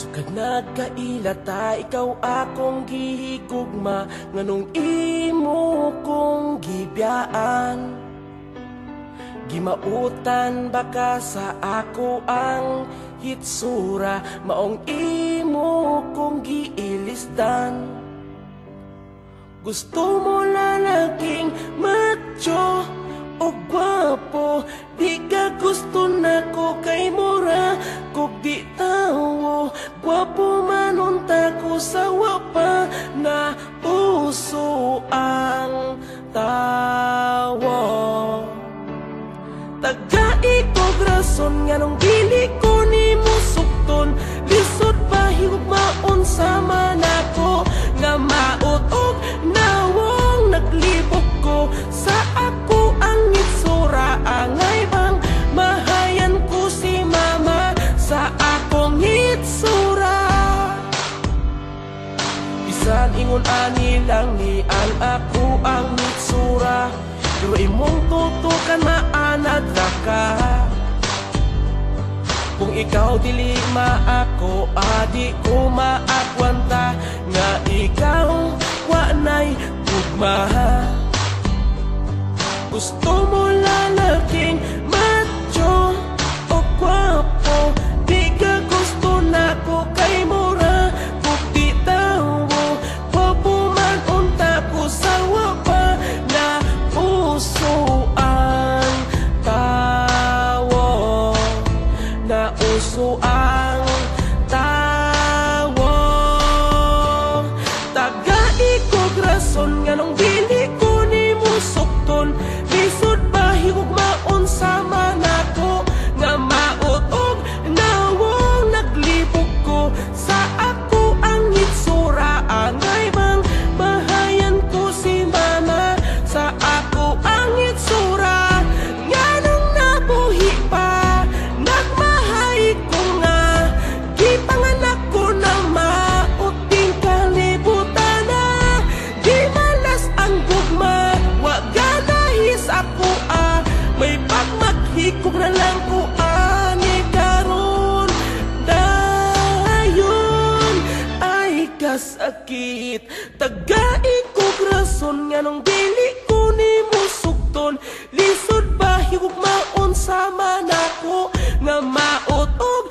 Sukad nagkailata, ikaw akong gihigugma, nganong imo kong gibiyaan. Gimautan baka sa ako ang hitsura, maong imo kong giilisdan. Gusto mo lalaking macho o gwapo, di ka gusto na ko kay mura kog di tawo. Gwapo man unta ko sa wapa na uso ang tawo. Tagai kog rason nga nung dili ko ni mo sukton, lisod pa higugmaon sa manako nga maot og nawong naglibog ko sa ako ang itsura. Angay bang mahayan ko si mama sa akong itsura. Bisan ingon ani lang ni ang ako ang itsura, pero imong tutukan maanad ra ka. Kung ikaw dili maako, adi ko maakwanta nga ikaw wanay tugma. Gusto mo lalaking macho o gwapo, di ka gusto na ko kay mura kung di tawo. Gwapo man unta ko sa wapa na uso ang tawo, na uso ang tawo. Tagai kog rason nga nung dili ko ni mo sukton, lisod pa higugmaon sa manako nga maot og nawong naglibog ko sa ako ang hitsura. Angay bang mahayan ko si mama sa ako ang hitsura. Nga nung nabuhi pa nagmahay ko nga gipanganak ko na maot din kalibutan na. Di malas ang gugma, wag ganahis ako may pagmaghikog na lang ko ani karon. Dayon ay kasakit, tagai kog rason nga nung dili ko ni mo sukton, lisod ba higugmaon sa manako nga maot og